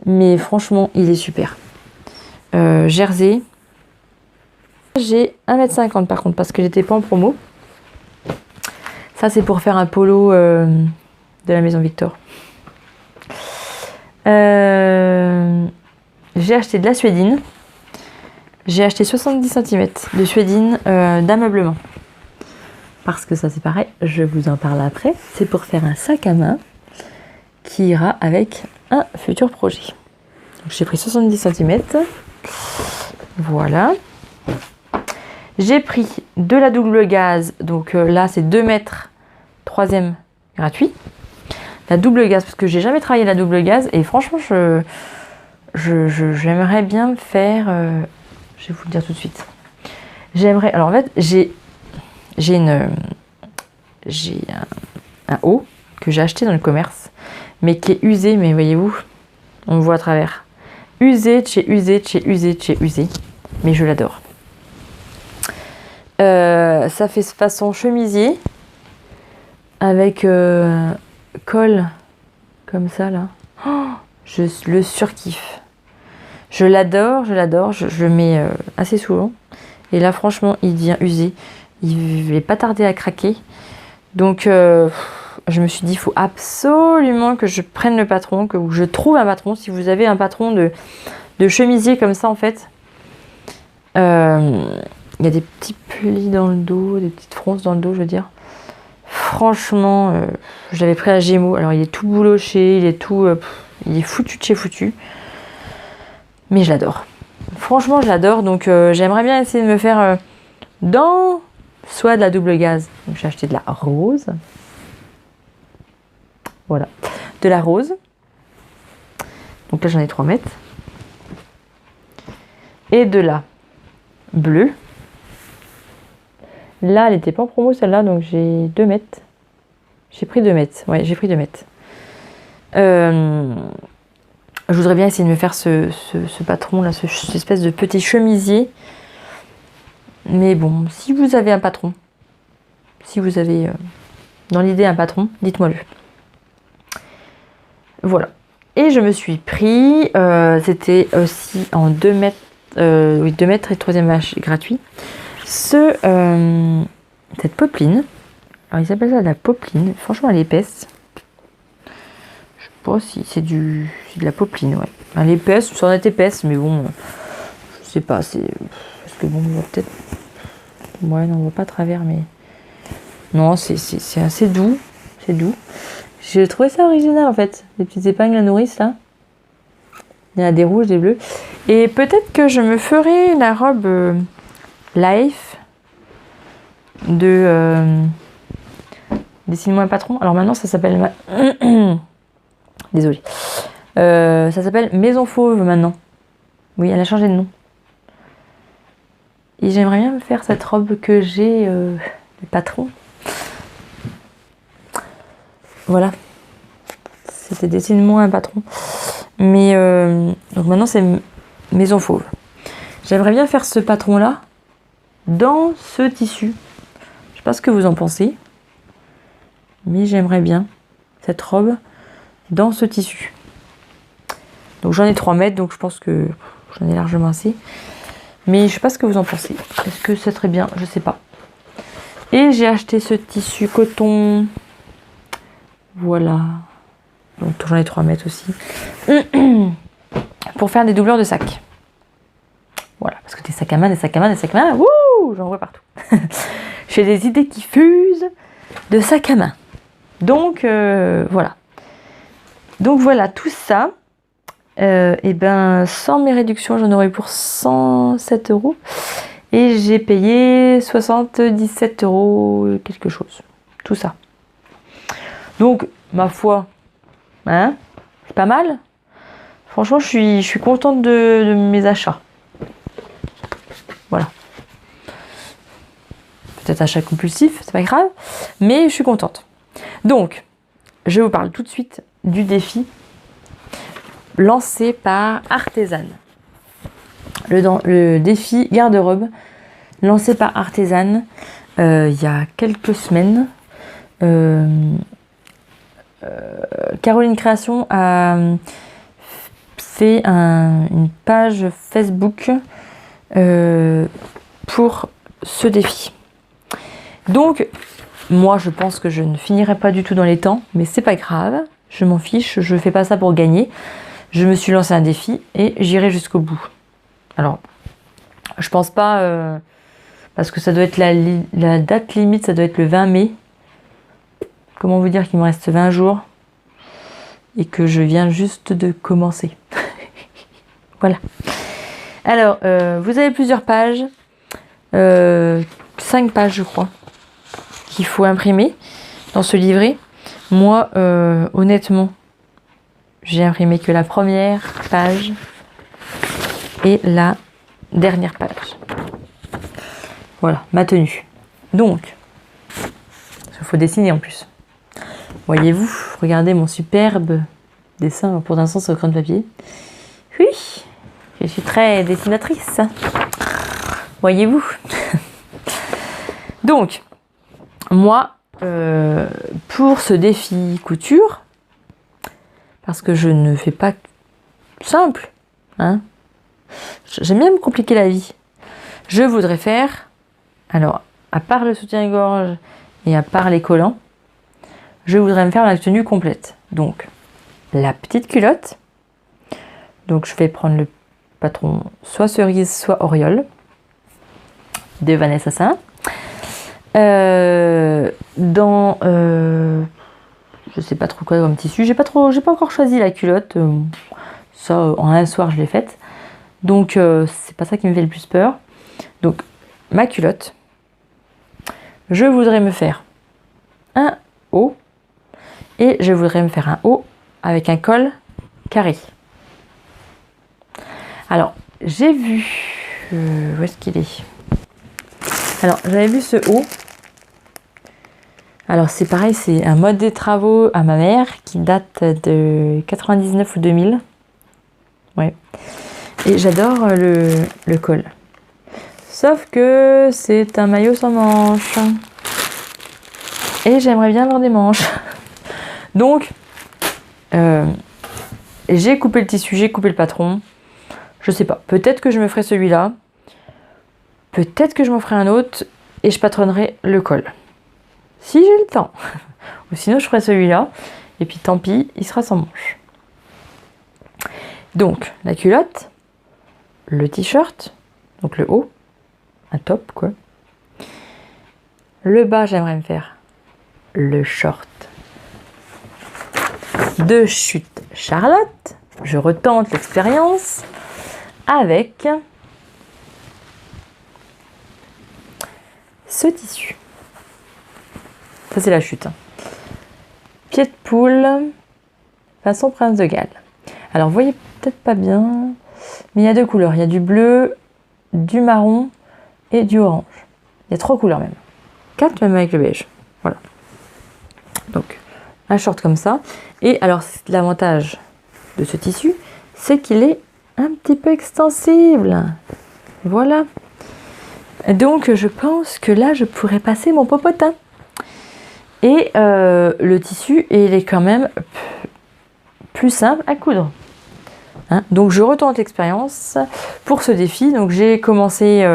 Mais franchement, il est super. Jersey. J'ai 1,50 m par contre, parce que j'étais pas en promo. Ça, c'est pour faire un polo de la Maison Victor. J'ai acheté de la suédine. J'ai acheté 70 cm de suédine d'ameublement. Parce que ça, c'est pareil, je vous en parle après. C'est pour faire un sac à main qui ira avec un futur projet. Donc, j'ai pris 70 cm. Voilà. J'ai pris de la double gaze. Donc là, c'est 2 mètres. 3e gratuit. La double gaze, parce que j'ai jamais travaillé la double gaze. Et franchement, j'aimerais bien faire... je vais vous le dire tout de suite. J'aimerais... Alors en fait, j'ai un haut que j'ai acheté dans le commerce, mais qui est usé, mais voyez-vous, on me voit à travers. Usé, de chez usé, de chez usé, de chez usé. Mais je l'adore. Ça fait façon chemisier. avec col comme ça là. Oh, je le surkiffe. Je l'adore, je le mets assez souvent. Et là franchement il devient usé. Il va pas tarder à craquer. Donc je me suis dit il faut absolument que je prenne le patron, que je trouve un patron. Si vous avez un patron de chemisier comme ça en fait. Il y a des petits plis dans le dos, des petites fronces dans le dos je veux dire. Franchement, je l'avais pris à Gémeaux. Alors il est tout bouloché, il est foutu de chez foutu. Mais je l'adore. Franchement, je l'adore. Donc j'aimerais bien essayer de me faire soit de la double gaze. Donc j'ai acheté de la rose. Voilà. De la rose. Donc là j'en ai 3 mètres. Et de la bleue. Là, elle n'était pas en promo celle-là, donc j'ai 2 mètres. J'ai pris 2 mètres. Ouais, j'ai pris 2 mètres. Je voudrais bien essayer de me faire ce patron là, cette espèce de petit chemisier. Mais bon, si vous avez un patron, si vous avez dans l'idée un patron, dites-moi-le. Voilà. Et je me suis pris, c'était aussi en 2 mètres, oui 2 mètres et 3e âge gratuit. Cette popeline, alors ils appellent ça de la popeline, franchement elle est épaisse. Je sais pas si c'est de la popeline, ouais. Elle est épaisse, ça en est épaisse, mais bon, je sais pas, c'est. Parce que bon, on voit peut-être. Ouais, non, on voit pas à travers, mais. Non, c'est assez doux, c'est doux. J'ai trouvé ça original en fait, les petites épingles à nourrice là. Il y en a des rouges, des bleus. Et peut-être que je me ferai la robe Life de Dessine-moi un patron. Alors maintenant ça s'appelle désolée. Ça s'appelle Maison Fauve maintenant. Oui, elle a changé de nom. Et j'aimerais bien me faire cette robe que j'ai le patron. Voilà. C'était Dessine-moi un patron. Mais donc maintenant c'est Maison Fauve. J'aimerais bien faire ce patron là dans ce tissu. Je sais pas ce que vous en pensez. Mais j'aimerais bien cette robe dans ce tissu. Donc j'en ai 3 mètres, donc je pense que j'en ai largement assez. Mais je sais pas ce que vous en pensez. Est-ce que c'est très bien? Je sais pas. Et j'ai acheté ce tissu coton. Voilà. Donc j'en ai 3 mètres aussi. Pour faire des doubleurs de sacs. Voilà. Parce que des sacs à main, wouh, j'en vois partout. J'ai des idées qui fusent de sacs à main. Donc voilà. Donc voilà, tout ça. Et ben sans mes réductions, j'en aurais eu pour 107 €. Et j'ai payé 77 € quelque chose. Tout ça. Donc, ma foi, hein, c'est pas mal. Franchement, je suis contente de mes achats. Voilà. Peut-être achat compulsif, c'est pas grave. Mais je suis contente. Donc, je vous parle tout de suite du défi lancé par Artezan. Le défi garde-robe lancé par Artezan il y a quelques semaines. Caroline Création a fait une page Facebook pour ce défi. Donc, moi, je pense que je ne finirai pas du tout dans les temps, mais c'est pas grave, je m'en fiche, je fais pas ça pour gagner. Je me suis lancé un défi et j'irai jusqu'au bout. Alors, je pense pas, parce que ça doit être la date limite, ça doit être le 20 mai. Comment vous dire qu'il me reste 20 jours et que je viens juste de commencer. Voilà. Alors, vous avez plusieurs pages, 5 pages je crois, qu'il faut imprimer dans ce livret. Moi, honnêtement, j'ai imprimé que la première page et la dernière page. Voilà, ma tenue. Donc, il faut dessiner en plus. Voyez-vous, regardez mon superbe dessin pour l'instant sur le crayon de papier. Oui, je suis très dessinatrice. Voyez-vous. Donc, moi, pour ce défi couture, parce que je ne fais pas simple, hein. J'aime bien me compliquer la vie. Je voudrais faire, alors, à part le soutien-gorge et à part les collants, je voudrais me faire la tenue complète. Donc, la petite culotte. Donc, je vais prendre le patron soit cerise, soit auréole de Vanessa Saint. Dans je sais pas trop quoi comme tissu, j'ai pas encore choisi la culotte, ça en un soir je l'ai faite, donc c'est pas ça qui me fait le plus peur. Donc ma culotte, je voudrais me faire un haut et je voudrais me faire un haut avec un col carré. Alors j'ai vu où est-ce qu'il est? Alors j'avais vu ce haut. Alors c'est pareil, c'est un mode des travaux à ma mère qui date de 99 ou 2000. Ouais. Et j'adore le col. Sauf que c'est un maillot sans manches. Et j'aimerais bien avoir des manches. Donc, j'ai coupé le tissu, j'ai coupé le patron. Je sais pas, peut-être que je me ferai celui-là. Peut-être que je m'en ferai un autre et je patronnerai le col. Si j'ai le temps. Ou sinon je ferai celui-là. Et puis tant pis, il sera sans manche. Donc la culotte, le t-shirt, donc le haut, un top quoi. Le bas, j'aimerais me faire le short de Chute Charlotte. Je retente l'expérience avec ce tissu. Ça, c'est la chute. Pied de poule, façon Prince de Galles. Alors, vous voyez peut-être pas bien, mais il y a deux couleurs. Il y a du bleu, du marron et du orange. Il y a 3 couleurs même. 4 même avec le beige. Voilà. Donc, un short comme ça. Et alors, l'avantage de ce tissu, c'est qu'il est un petit peu extensible. Voilà. Donc, je pense que là, je pourrais passer mon popotin. Et le tissu, il est quand même plus simple à coudre. Hein, donc je retente l'expérience pour ce défi. Donc j'ai commencé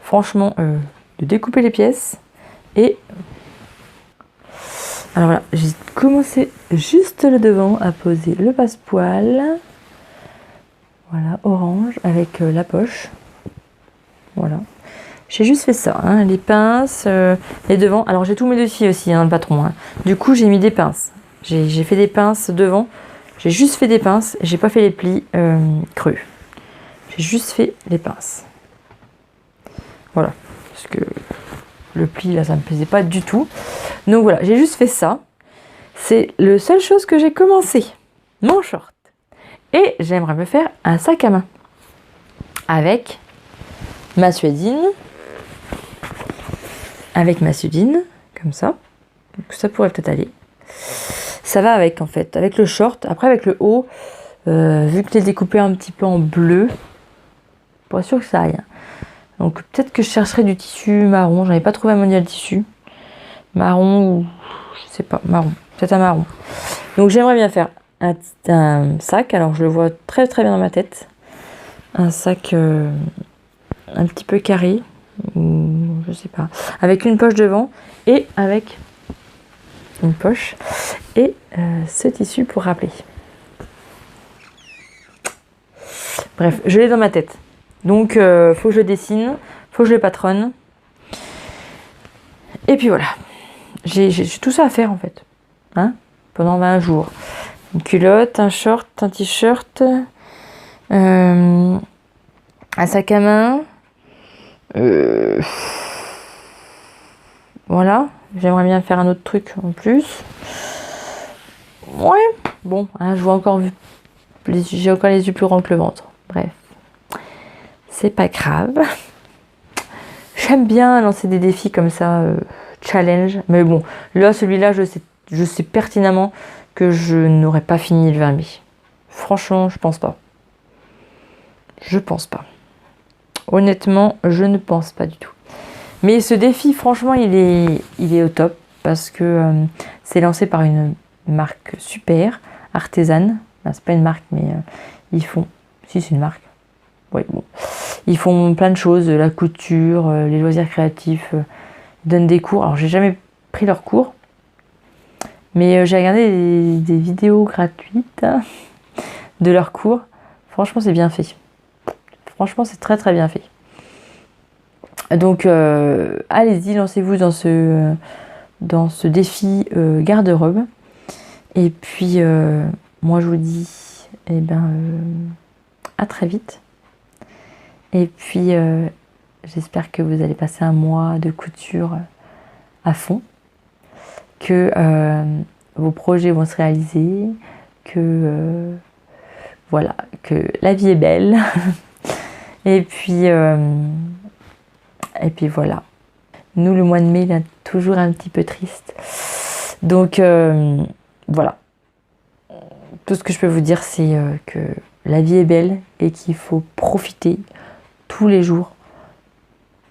franchement de découper les pièces. Et alors voilà, j'ai commencé juste le devant à poser le passepoil. Voilà, orange avec la poche. Voilà. J'ai juste fait ça, hein, les pinces, les devants. Alors j'ai tous mes défis aussi, hein, le patron. Hein. Du coup, j'ai mis des pinces. J'ai fait des pinces devant. J'ai juste fait des pinces. J'ai pas fait les plis creux. J'ai juste fait les pinces. Voilà. Parce que le pli, là, ça me plaisait pas du tout. Donc voilà, j'ai juste fait ça. C'est la seule chose que j'ai commencé. Mon short. Et j'aimerais me faire un sac à main. Avec ma suédine. Avec ma sudine, comme ça. Donc ça pourrait peut-être aller. Ça va avec en fait, avec le short. Après avec le haut, vu que je l'ai découpé un petit peu en bleu, pas sûr que ça aille. Donc peut-être que je chercherai du tissu marron. J'en ai pas trouvé un manuel tissu. Marron ou je sais pas, marron. Peut-être un marron. Donc j'aimerais bien faire un sac. Alors je le vois très très bien dans ma tête. Un sac un petit peu carré. Ou je sais pas, avec une poche devant et avec une poche et ce tissu pour rappeler. Bref, je l'ai dans ma tête, donc faut que je le dessine, faut que je le patronne et puis voilà, j'ai tout ça à faire en fait, hein, pendant 20 jours. Une culotte, un short, un t-shirt, un sac à main. Voilà, j'aimerais bien faire un autre truc en plus. Ouais, bon, hein, je vois encore j'ai encore les yeux plus grands que le ventre. Bref, c'est pas grave. J'aime bien lancer des défis comme ça, challenge. Mais bon, là, celui-là, je sais pertinemment que je n'aurais pas fini le 20 mai. Franchement, je pense pas. Je pense pas. Honnêtement, je ne pense pas du tout. Mais ce défi, franchement, il est au top. parce que c'est lancé par une marque super, artisane. Ben, c'est pas une marque, mais ils font... Si, c'est une marque. Oui, bon. Ils font plein de choses, la couture, les loisirs créatifs. Ils donnent des cours. Alors, j'ai jamais pris leurs cours, mais j'ai regardé des vidéos gratuites de leurs cours. Franchement, c'est bien fait. Franchement, c'est très très bien fait. Donc, allez-y, lancez-vous dans ce défi garde-robe. Et puis, moi, je vous dis, à très vite. Et puis, j'espère que vous allez passer un mois de couture à fond, que vos projets vont se réaliser, que voilà, que la vie est belle. Et puis voilà. Nous, le mois de mai, il est toujours un petit peu triste. Donc voilà. Tout ce que je peux vous dire, c'est que la vie est belle et qu'il faut profiter tous les jours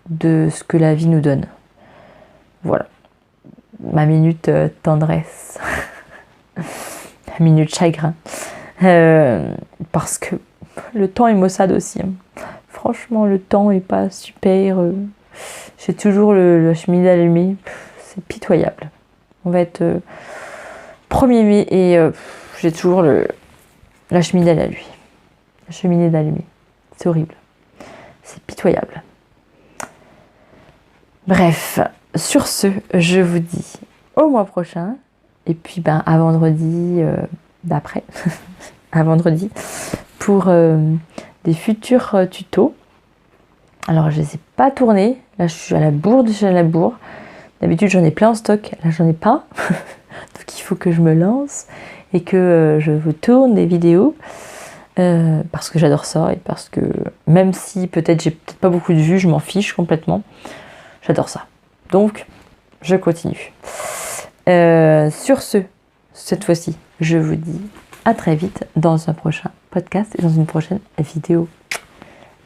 de ce que la vie nous donne. Voilà. Ma minute tendresse. Ma minute chagrin. Parce que le temps est maussade aussi. Hein. Franchement, le temps est pas super. J'ai toujours la cheminée allumée. C'est pitoyable. On va être 1er mai et j'ai toujours la cheminée allumée. La cheminée allumée. C'est horrible. C'est pitoyable. Bref, sur ce, je vous dis au mois prochain. Et puis à vendredi d'après. À vendredi. Pour des futurs tutos. Alors, je ne les ai pas tournés. Là, je suis à la bourre de chez la bourre. D'habitude, j'en ai plein en stock. Là, j'en ai pas. Donc, il faut que je me lance et que je vous tourne des vidéos. Parce que j'adore ça et parce que même si peut-être j'ai peut-être pas beaucoup de vues, je m'en fiche complètement. J'adore ça. Donc, je continue. Sur ce, cette fois-ci, je vous dis à très vite dans un prochain podcast et dans une prochaine vidéo.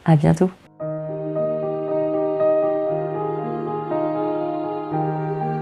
À bientôt.